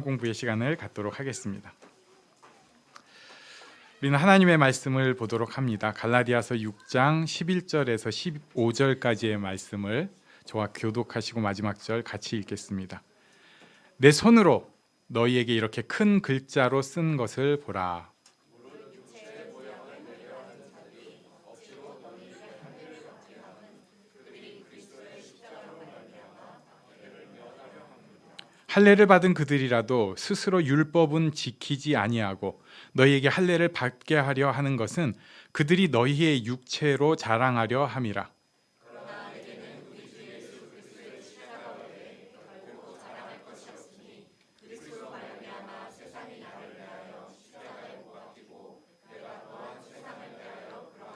공부의 시간을 갖도록 하겠습니다. 우리는 하나님의 말씀을 보도록 합니다. 갈라디아서 6장 11절에서 15절까지의 말씀을 저와 교독하시고 마지막 절 같이 읽겠습니다. 내 손으로 너희에게 이렇게 큰 글자로 쓴 것을 보라. 할례를 받은 그들이라도 스스로 율법은 지키지 아니하고 너희에게 할례를 받게 하려 하는 것은 그들이 너희의 육체로 자랑하려 함이라.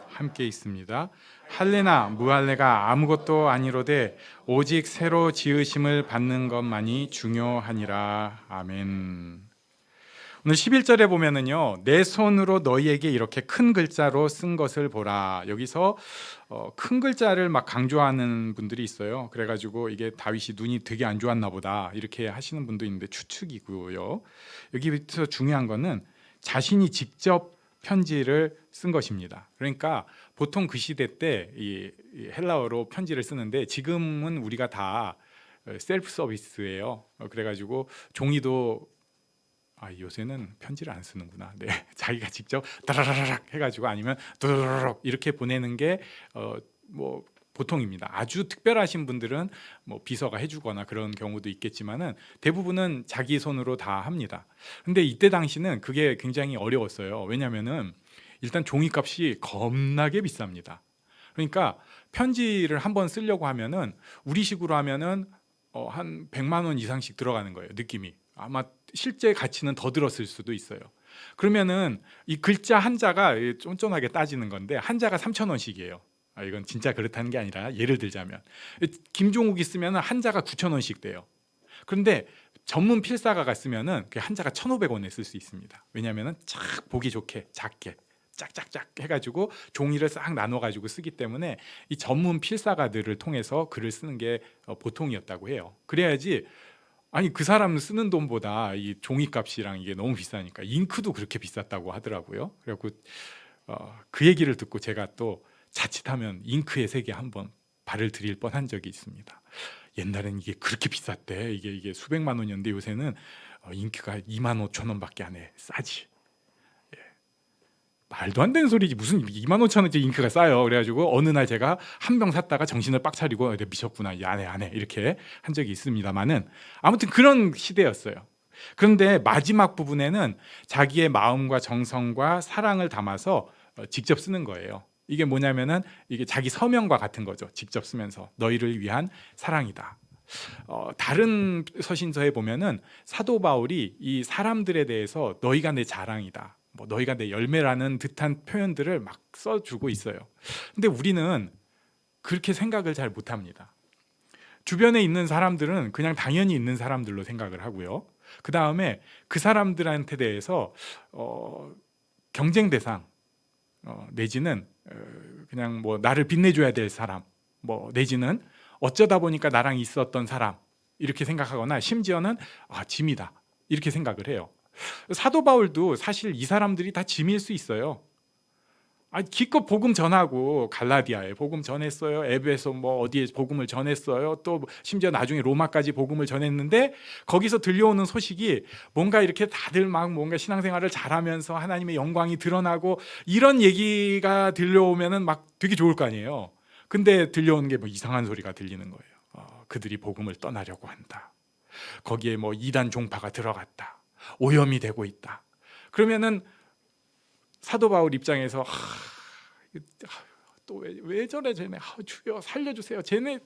함께 있습니다. 할례나 무할례가 아무것도 아니로되 오직 새로 지으심을 받는 것만이 중요하니라. 아멘. 오늘 11절에 보면은요, 내 손으로 너희에게 이렇게 큰 글자로 쓴 것을 보라. 여기서 큰 글자를 막 강조하는 분들이 있어요. 그래가지고 이게 다윗이 눈이 되게 안 좋았나 보다 이렇게 하시는 분도 있는데 추측이고요. 여기부터 중요한 거는 자신이 직접 편지를 쓴 것입니다. 그러니까 보통 그 시대 때 이 헬라어로 편지를 쓰는데 지금은 우리가 다 셀프 서비스예요. 그래가지고 종이도 요새는 편지를 안 쓰는구나. 네, 자기가 직접 따라라락 해가지고 아니면 두루룩 이렇게 보내는 게 뭐 보통입니다. 아주 특별하신 분들은 뭐 비서가 해주거나 그런 경우도 있겠지만은 대부분은 자기 손으로 다 합니다. 근데 이때 당시는 그게 굉장히 어려웠어요. 왜냐하면은 일단 종이값이 겁나게 비쌉니다. 그러니까 편지를 한번 쓰려고 하면은 우리식으로 하면은 한 100만 원 이상씩 들어가는 거예요. 느낌이. 아마 실제 가치는 더 들었을 수도 있어요. 그러면은 이 글자 한자가 쫀쫀하게 따지는 건데 한자가 3,000원씩이에요. 이건 진짜 그렇다는 게 아니라 예를 들자면 김종욱이 쓰면 한자가 9,000원씩 돼요. 그런데 전문 필사가가 쓰면은 그 한자가 1,500원에 쓸 수 있습니다. 왜냐하면은 쫙 보기 좋게 작게 짝짝짝 해가지고 종이를 싹 나눠가지고 쓰기 때문에 이 전문 필사가들을 통해서 글을 쓰는 게 보통이었다고 해요. 그래야지 아니 그 사람 쓰는 돈보다 이 종이값이랑 이게 너무 비싸니까 잉크도 그렇게 비쌌다고 하더라고요. 그래갖고 그 얘기를 듣고 제가 또 자칫하면 잉크의 세계에 한번 발을 들일 뻔한 적이 있습니다. 옛날엔 이게 그렇게 비쌌대. 이게 수백만 원이었는데 요새는 잉크가 25,000원밖에 안 해. 싸지. 예. 말도 안 되는 소리지. 무슨 25,000원짜리 잉크가 싸요. 그래가지고 어느 날 제가 한 병 샀다가 정신을 빡 차리고 미쳤구나. 안 해. 이렇게 한 적이 있습니다만은 아무튼 그런 시대였어요. 그런데 마지막 부분에는 자기의 마음과 정성과 사랑을 담아서 직접 쓰는 거예요. 이게 뭐냐면은 이게 자기 서명과 같은 거죠. 직접 쓰면서 너희를 위한 사랑이다. 다른 서신서에 보면은 사도 바울이 이 사람들에 대해서 너희가 내 자랑이다, 뭐 너희가 내 열매라는 듯한 표현들을 막 써주고 있어요. 근데 우리는 그렇게 생각을 잘 못합니다. 주변에 있는 사람들은 그냥 당연히 있는 사람들로 생각을 하고요. 그 다음에 그 사람들한테 대해서 경쟁 대상 내지는 그냥 뭐 나를 빛내줘야 될 사람, 뭐 내지는 어쩌다 보니까 나랑 있었던 사람 이렇게 생각하거나 심지어는 짐이다 이렇게 생각을 해요. 사도 바울도 사실 이 사람들이 다 짐일 수 있어요. 기껏 복음 전하고 갈라디아에 복음 전했어요. 에베소 뭐 어디에 복음을 전했어요. 또 심지어 나중에 로마까지 복음을 전했는데 거기서 들려오는 소식이 뭔가 이렇게 다들 막 뭔가 신앙생활을 잘하면서 하나님의 영광이 드러나고 이런 얘기가 들려오면은 막 되게 좋을 거 아니에요. 근데 들려오는 게 뭐 이상한 소리가 들리는 거예요. 그들이 복음을 떠나려고 한다. 거기에 뭐 이단 종파가 들어갔다. 오염이 되고 있다. 그러면은 사도 바울 입장에서 또 왜 저래 쟤네, 주여 살려주세요. 쟤네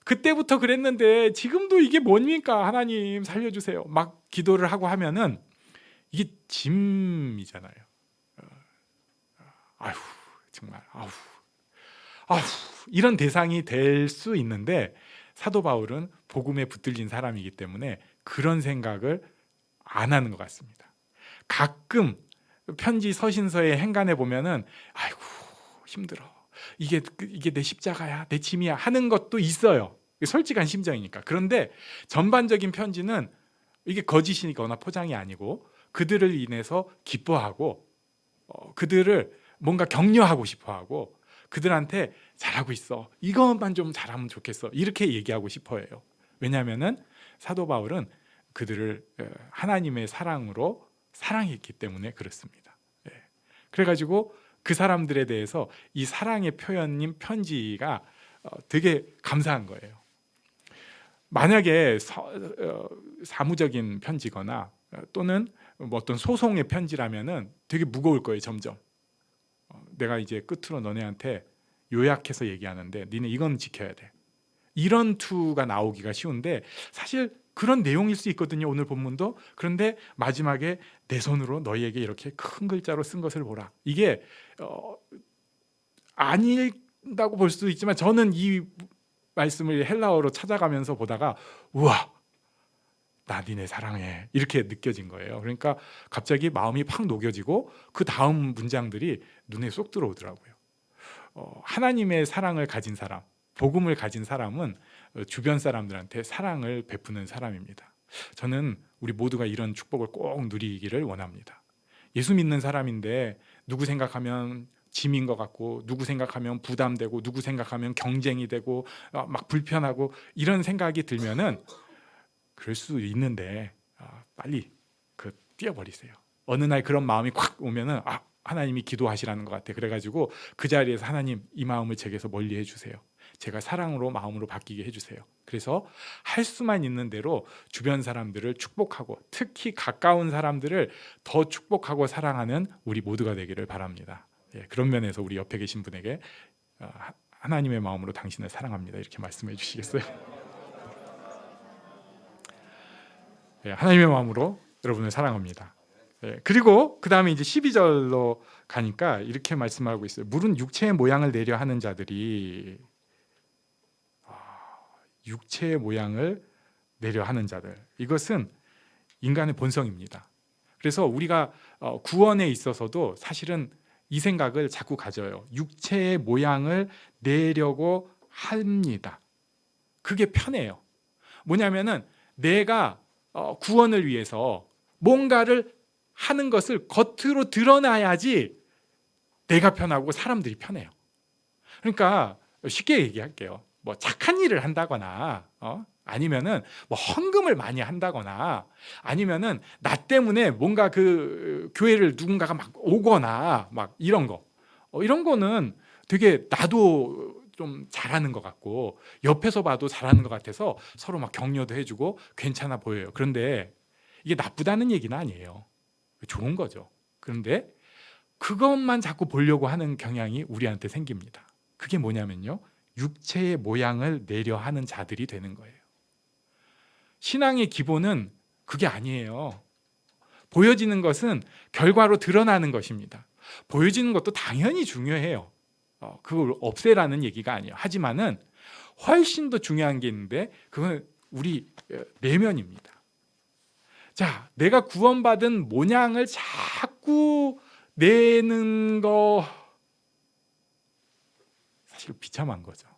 그때부터 그랬는데 지금도 이게 뭡니까? 하나님 살려주세요. 막 기도를 하고 하면은 이게 짐이잖아요. 정말 이런 대상이 될 수 있는데 사도 바울은 복음에 붙들린 사람이기 때문에 그런 생각을 안 하는 것 같습니다. 가끔 편지 서신서에 행간에 보면은 힘들어. 이게 내 십자가야, 내 짐이야 하는 것도 있어요. 솔직한 심정이니까. 그런데 전반적인 편지는 이게 거짓이거나 포장이 아니고 그들을 인해서 기뻐하고 그들을 뭔가 격려하고 싶어하고 그들한테 잘하고 있어, 이것만 좀 잘하면 좋겠어, 이렇게 얘기하고 싶어해요. 왜냐하면은 사도 바울은 그들을 하나님의 사랑으로 사랑했기 때문에 그렇습니다. 그래가지고 그 사람들에 대해서 이 사랑의 표현인 편지가 되게 감사한 거예요. 만약에 사무적인 편지거나 또는 뭐 어떤 소송의 편지라면은 되게 무거울 거예요. 점점 내가 이제 끝으로 너네한테 요약해서 얘기하는데 니네 이건 지켜야 돼, 이런 투가 나오기가 쉬운데 사실 그런 내용일 수 있거든요, 오늘 본문도. 그런데 마지막에 내 손으로 너희에게 이렇게 큰 글자로 쓴 것을 보라, 이게 아니다고 볼 수도 있지만 저는 이 말씀을 헬라어로 찾아가면서 보다가 우와, 나 니네 사랑해, 이렇게 느껴진 거예요. 그러니까 갑자기 마음이 팍 녹여지고 그 다음 문장들이 눈에 쏙 들어오더라고요. 하나님의 사랑을 가진 사람, 복음을 가진 사람은 주변 사람들한테 사랑을 베푸는 사람입니다. 저는 우리 모두가 이런 축복을 꼭 누리기를 원합니다. 예수 믿는 사람인데 누구 생각하면 짐인 것 같고, 누구 생각하면 부담되고, 누구 생각하면 경쟁이 되고 막 불편하고 이런 생각이 들면은 그럴 수 있는데 빨리 뛰어버리세요. 어느 날 그런 마음이 콱 오면은 하나님이 기도하시라는 것 같아. 그래가지고 그 자리에서 하나님, 이 마음을 제게서 멀리 해주세요. 제가 사랑으로 마음으로 바뀌게 해주세요. 그래서 할 수만 있는 대로 주변 사람들을 축복하고 특히 가까운 사람들을 더 축복하고 사랑하는 우리 모두가 되기를 바랍니다. 그런 면에서 우리 옆에 계신 분에게 하나님의 마음으로 당신을 사랑합니다, 이렇게 말씀해 주시겠어요? 하나님의 마음으로 여러분을 사랑합니다. 그리고 그 다음에 이제 12절로 가니까 이렇게 말씀하고 있어요. 물은 육체의 모양을 내려 하는 자들이, 육체의 모양을 내려 하는 자들, 이것은 인간의 본성입니다. 그래서 우리가 구원에 있어서도 사실은 이 생각을 자꾸 가져요. 육체의 모양을 내려고 합니다. 그게 편해요. 뭐냐면은 내가 구원을 위해서 뭔가를 하는 것을 겉으로 드러나야지 내가 편하고 사람들이 편해요. 그러니까 쉽게 얘기할게요. 뭐 착한 일을 한다거나 아니면은 뭐 헌금을 많이 한다거나 아니면은 나 때문에 뭔가 그 교회를 누군가가 막 오거나 막 이런 거, 이런 거는 되게 나도 좀 잘하는 것 같고 옆에서 봐도 잘하는 것 같아서 서로 막 격려도 해주고 괜찮아 보여요. 그런데 이게 나쁘다는 얘기는 아니에요. 좋은 거죠. 그런데 그것만 자꾸 보려고 하는 경향이 우리한테 생깁니다. 그게 뭐냐면요, 육체의 모양을 내려 하는 자들이 되는 거예요. 신앙의 기본은 그게 아니에요. 보여지는 것은 결과로 드러나는 것입니다. 보여지는 것도 당연히 중요해요. 그걸 없애라는 얘기가 아니에요. 하지만은 훨씬 더 중요한 게 있는데 그건 우리 내면입니다. 자, 내가 구원받은 모양을 자꾸 내는 거 사실 비참한 거죠.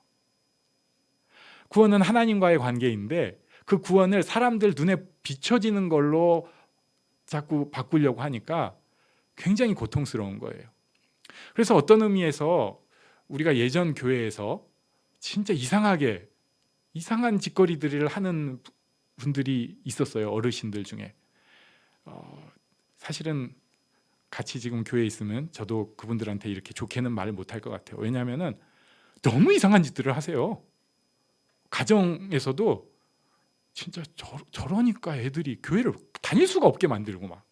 구원은 하나님과의 관계인데 그 구원을 사람들 눈에 비춰지는 걸로 자꾸 바꾸려고 하니까 굉장히 고통스러운 거예요. 그래서 어떤 의미에서 우리가 예전 교회에서 진짜 이상한 짓거리들을 하는 분들이 있었어요. 어르신들 중에. 사실은 같이 지금 교회에 있으면 저도 그분들한테 이렇게 좋게는 말을 못할 것 같아요. 왜냐하면 너무 이상한 짓들을 하세요. 가정에서도 진짜 저러니까 애들이 교회를 다닐 수가 없게 만들고 막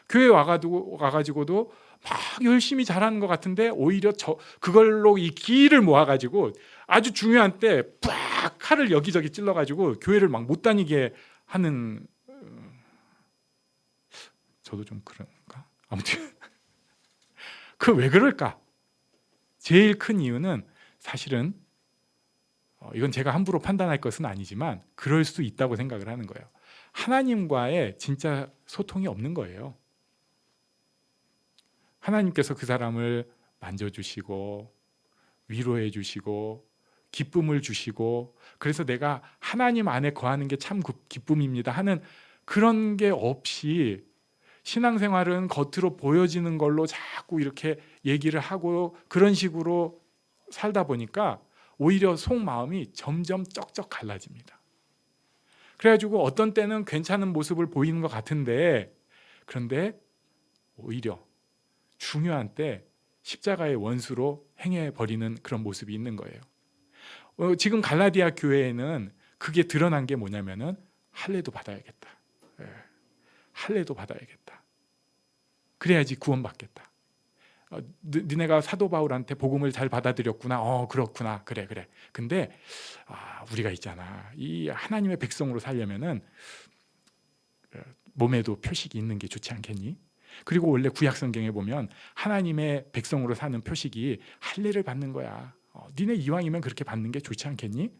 교회 와가지고도 막 열심히 잘하는 것 같은데 오히려 그걸로 이 기를 모아가지고 아주 중요한 때 빡 칼을 여기저기 찔러가지고 교회를 막 못 다니게 하는, 저도 좀 그런가? 아무튼 그 왜 그럴까? 제일 큰 이유는 사실은 이건 제가 함부로 판단할 것은 아니지만 그럴 수 있다고 생각을 하는 거예요. 하나님과의 진짜 소통이 없는 거예요. 하나님께서 그 사람을 만져주시고 위로해 주시고 기쁨을 주시고 그래서 내가 하나님 안에 거하는 게 참 기쁨입니다 하는 그런 게 없이 신앙생활은 겉으로 보여지는 걸로 자꾸 이렇게 얘기를 하고 그런 식으로 살다 보니까 오히려 속마음이 점점 쩍쩍 갈라집니다. 그래가지고 어떤 때는 괜찮은 모습을 보이는 것 같은데, 그런데 오히려 중요한 때 십자가의 원수로 행해버리는 그런 모습이 있는 거예요. 지금 갈라디아 교회에는 그게 드러난 게 뭐냐면은 할례도 받아야겠다. 할례도 받아야겠다. 그래야지 구원받겠다. 니네가 사도 바울한테 복음을 잘 받아들였구나. 그렇구나. 그래. 근데 우리가 있잖아. 이 하나님의 백성으로 살려면은 몸에도 표식이 있는 게 좋지 않겠니? 그리고 원래 구약 성경에 보면 하나님의 백성으로 사는 표식이 할례를 받는 거야. 니네 이왕이면 그렇게 받는 게 좋지 않겠니?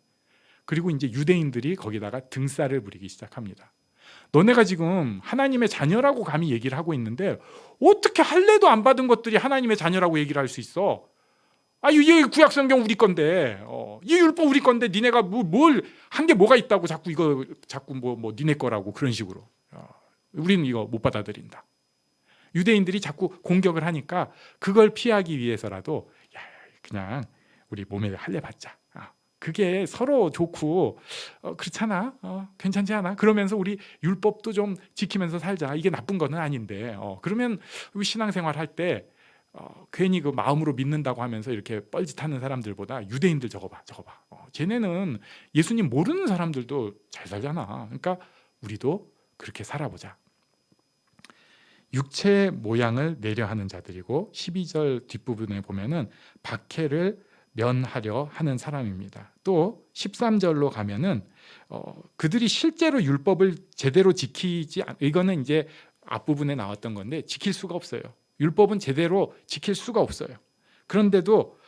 그리고 이제 유대인들이 거기다가 등살을 부리기 시작합니다. 너네가 지금 하나님의 자녀라고 감히 얘기를 하고 있는데 어떻게 할례도 안 받은 것들이 하나님의 자녀라고 얘기를 할 수 있어? 이 구약 성경 우리 건데, 이 율법 우리 건데 니네가 뭘 한 게 뭐가 있다고 자꾸 뭐 니네 거라고 그런 식으로. 우리는 이거 못 받아들인다. 유대인들이 자꾸 공격을 하니까 그걸 피하기 위해서라도 그냥 우리 몸에 할례 받자. 그게 서로 좋고 그렇잖아. 괜찮지 않아? 그러면서 우리 율법도 좀 지키면서 살자. 이게 나쁜 거는 아닌데. 그러면 우리 신앙생활 할 때 괜히 그 마음으로 믿는다고 하면서 이렇게 뻘짓하는 사람들보다 유대인들 저거 봐. 쟤네는 예수님 모르는 사람들도 잘 살잖아. 그러니까 우리도 그렇게 살아보자. 육체의 모양을 내려 하는 자들이고 12절 뒷부분에 보면은 박해를 면하려 하는 사람입니다. 또 13절로 가면은 그들이 실제로 율법을 제대로 이거는 이제 앞부분에 나왔던 건데 지킬 수가 없어요. 율법은 제대로 지킬 수가 없어요. 그런데도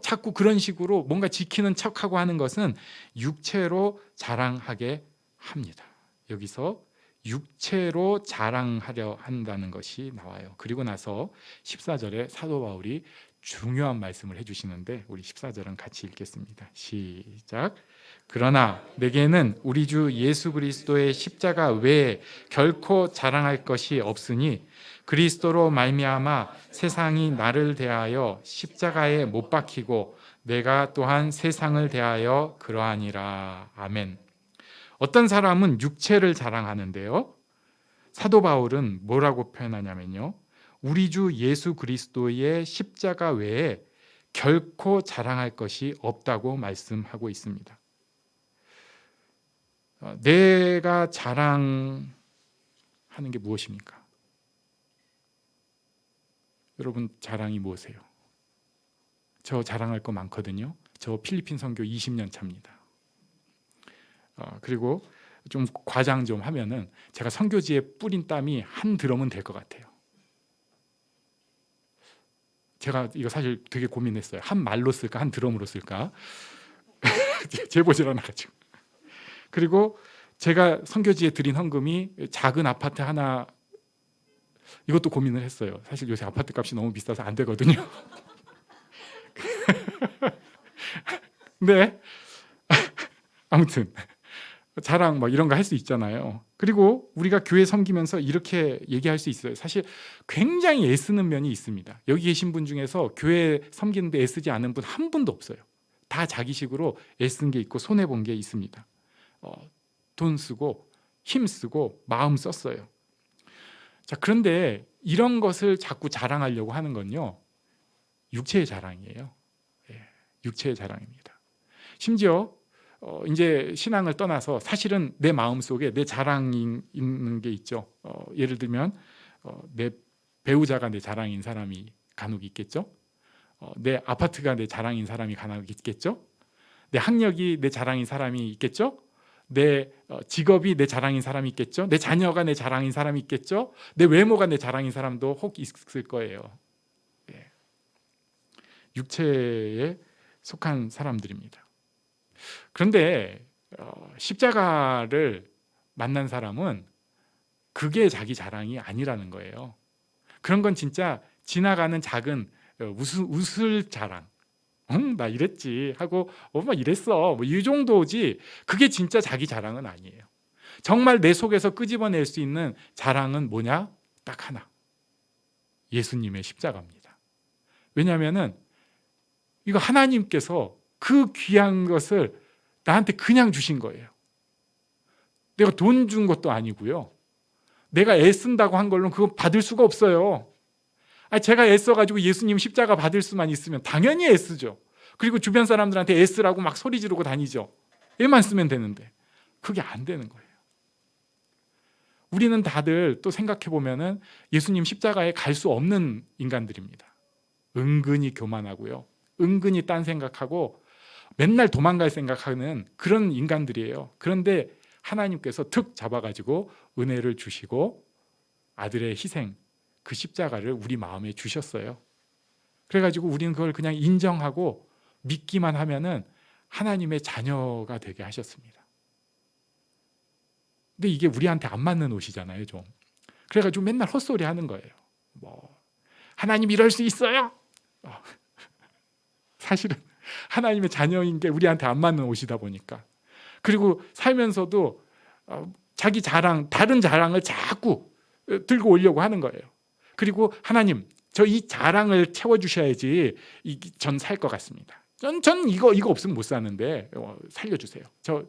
자꾸 그런 식으로 뭔가 지키는 척하고 하는 것은 육체로 자랑하게 합니다. 여기서 육체로 자랑하려 한다는 것이 나와요. 그리고 나서 14절에 사도 바울이 중요한 말씀을 해주시는데 우리 14절은 같이 읽겠습니다. 시작. 그러나 내게는 우리 주 예수 그리스도의 십자가 외에 결코 자랑할 것이 없으니 그리스도로 말미암아 세상이 나를 대하여 십자가에 못 박히고 내가 또한 세상을 대하여 그러하니라. 아멘. 어떤 사람은 육체를 자랑하는데요, 사도 바울은 뭐라고 표현하냐면요, 우리 주 예수 그리스도의 십자가 외에 결코 자랑할 것이 없다고 말씀하고 있습니다. 내가 자랑하는 게 무엇입니까? 여러분 자랑이 무엇이에요? 저 자랑할 거 많거든요. 저 필리핀 선교 20년 차입니다. 그리고 좀 과장 좀 하면은 제가 선교지에 뿌린 땀이 한 드럼은 될 것 같아요. 제가 이거 사실 되게 고민했어요. 한 말로 쓸까 한 드럼으로 쓸까 재보질 않아가지고. 그리고 제가 선교지에 드린 헌금이 작은 아파트 하나, 이것도 고민을 했어요. 사실 요새 아파트 값이 너무 비싸서 안 되거든요. 근데 아무튼 자랑 막 이런 거 할 수 있잖아요. 그리고 우리가 교회 섬기면서 이렇게 얘기할 수 있어요. 사실 굉장히 애쓰는 면이 있습니다. 여기 계신 분 중에서 교회 섬기는데 애쓰지 않은 분 한 분도 없어요. 다 자기식으로 애쓴 게 있고 손해본 게 있습니다. 돈 쓰고 힘 쓰고 마음 썼어요. 자, 그런데 이런 것을 자꾸 자랑하려고 하는 건요, 육체의 자랑이에요. 육체의 자랑입니다. 심지어 이제 신앙을 떠나서 사실은 내 마음속에 내 자랑이 있는 게 있죠. 예를 들면 내 배우자가 내 자랑인 사람이 간혹 있겠죠. 내 아파트가 내 자랑인 사람이 간혹 있겠죠. 내 학력이 내 자랑인 사람이 있겠죠. 내 직업이 내 자랑인 사람이 있겠죠. 내 자녀가 내 자랑인 사람이 있겠죠. 내 외모가 내 자랑인 사람도 혹 있을 거예요. 육체에 속한 사람들입니다. 그런데 십자가를 만난 사람은 그게 자기 자랑이 아니라는 거예요. 그런 건 진짜 지나가는 작은 웃을 자랑. 나 이랬지 하고 막 이랬어, 뭐 이 정도지. 그게 진짜 자기 자랑은 아니에요. 정말 내 속에서 끄집어낼 수 있는 자랑은 뭐냐? 딱 하나. 예수님의 십자가입니다. 왜냐하면 이거 하나님께서 그 귀한 것을 나한테 그냥 주신 거예요. 내가 돈 준 것도 아니고요. 내가 애쓴다고 한 걸로 그거 받을 수가 없어요. 제가 애써가지고 예수님 십자가 받을 수만 있으면 당연히 애쓰죠. 그리고 주변 사람들한테 애쓰라고 막 소리 지르고 다니죠. 얘만 쓰면 되는데 그게 안 되는 거예요. 우리는 다들 또 생각해 보면은 예수님 십자가에 갈 수 없는 인간들입니다. 은근히 교만하고요. 은근히 딴 생각하고 맨날 도망갈 생각하는 그런 인간들이에요. 그런데 하나님께서 툭 잡아가지고 은혜를 주시고 아들의 희생, 그 십자가를 우리 마음에 주셨어요. 그래가지고 우리는 그걸 그냥 인정하고 믿기만 하면은 하나님의 자녀가 되게 하셨습니다. 근데 이게 우리한테 안 맞는 옷이잖아요, 좀. 그래가지고 맨날 헛소리 하는 거예요. 하나님 이럴 수 있어요? 사실은 하나님의 자녀인 게 우리한테 안 맞는 옷이다 보니까. 그리고 살면서도 자기 자랑, 다른 자랑을 자꾸 들고 오려고 하는 거예요. 그리고 하나님, 저 이 자랑을 채워주셔야지 전 살 것 같습니다. 전 이거 없으면 못 사는데 살려주세요. 저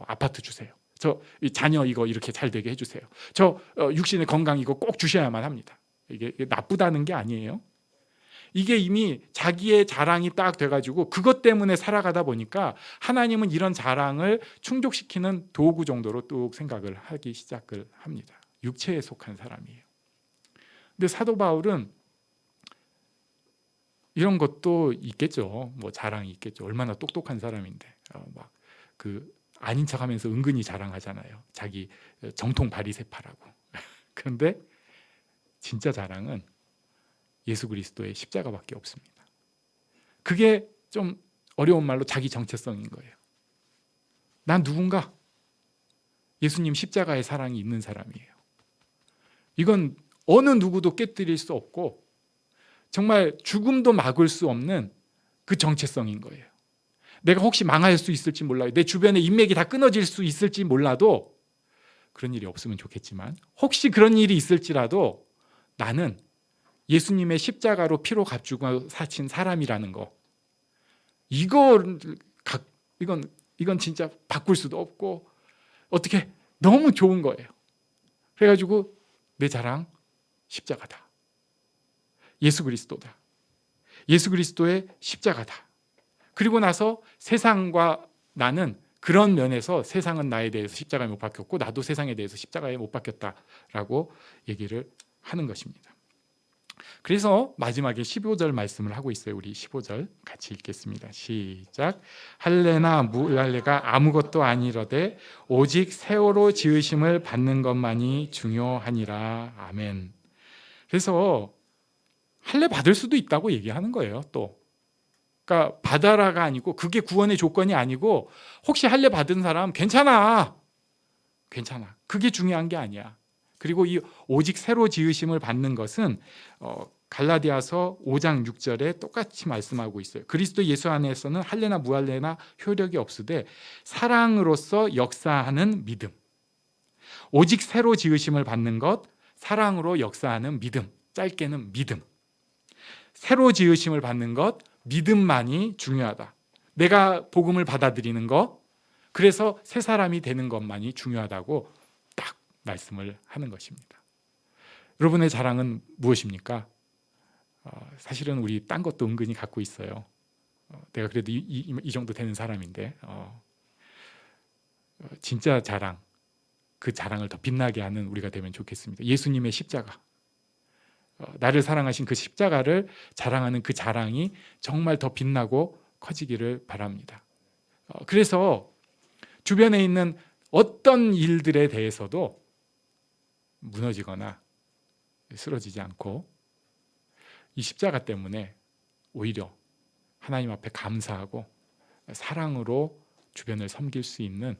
아파트 주세요. 저 자녀 이거 이렇게 잘 되게 해주세요. 저 육신의 건강 이거 꼭 주셔야만 합니다. 이게 나쁘다는 게 아니에요. 이게 이미 자기의 자랑이 딱 돼가지고 그것 때문에 살아가다 보니까 하나님은 이런 자랑을 충족시키는 도구 정도로 뚝 생각을 하기 시작을 합니다. 육체에 속한 사람이에요. 근데 사도 바울은 이런 것도 있겠죠. 자랑이 있겠죠. 얼마나 똑똑한 사람인데 아닌 척하면서 은근히 자랑하잖아요. 자기 정통 바리새파라고. 그런데 진짜 자랑은 예수 그리스도의 십자가밖에 없습니다. 그게 좀 어려운 말로 자기 정체성인 거예요. 난 누군가? 예수님 십자가의 사랑이 있는 사람이에요. 이건 어느 누구도 깨뜨릴 수 없고 정말 죽음도 막을 수 없는 그 정체성인 거예요. 내가 혹시 망할 수 있을지 몰라요. 내 주변에 인맥이 다 끊어질 수 있을지 몰라도, 그런 일이 없으면 좋겠지만 혹시 그런 일이 있을지라도 나는 예수님의 십자가로 피로 값주고 사신 사람이라는 거, 이건 진짜 바꿀 수도 없고 어떻게 너무 좋은 거예요. 그래가지고 내 자랑 십자가다. 예수 그리스도다. 예수 그리스도의 십자가다. 그리고 나서 세상과 나는 그런 면에서 세상은 나에 대해서 십자가에 못 박혔고 나도 세상에 대해서 십자가에 못 박혔다라고 얘기를 하는 것입니다. 그래서 마지막에 15절 말씀을 하고 있어요. 우리 15절 같이 읽겠습니다. 시작. 할례나 무할례가 아무것도 아니로되 오직 세월호 지으심을 받는 것만이 중요하니라. 아멘. 그래서 할례 받을 수도 있다고 얘기하는 거예요. 또 그러니까 받아라가 아니고 그게 구원의 조건이 아니고 혹시 할례 받은 사람 괜찮아. 그게 중요한 게 아니야. 그리고 이 오직 새로 지으심을 받는 것은 갈라디아서 5장 6절에 똑같이 말씀하고 있어요. 그리스도 예수 안에서는 할례나 무할례나 효력이 없으되 사랑으로서 역사하는 믿음. 오직 새로 지으심을 받는 것, 사랑으로 역사하는 믿음. 짧게는 믿음. 새로 지으심을 받는 것, 믿음만이 중요하다. 내가 복음을 받아들이는 것, 그래서 새 사람이 되는 것만이 중요하다고 딱 말씀을 하는 것입니다. 여러분의 자랑은 무엇입니까? 사실은 우리 딴 것도 은근히 갖고 있어요. 내가 그래도 이 정도 되는 사람인데 진짜 자랑, 그 자랑을 더 빛나게 하는 우리가 되면 좋겠습니다. 예수님의 십자가, 나를 사랑하신 그 십자가를 자랑하는 그 자랑이 정말 더 빛나고 커지기를 바랍니다. 그래서 주변에 있는 어떤 일들에 대해서도 무너지거나 쓰러지지 않고 이 십자가 때문에 오히려 하나님 앞에 감사하고 사랑으로 주변을 섬길 수 있는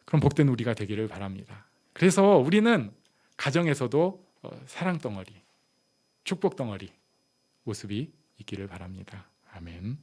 그런 복된 우리가 되기를 바랍니다. 그래서 우리는 가정에서도 사랑 덩어리, 축복 덩어리 모습이 있기를 바랍니다. 아멘.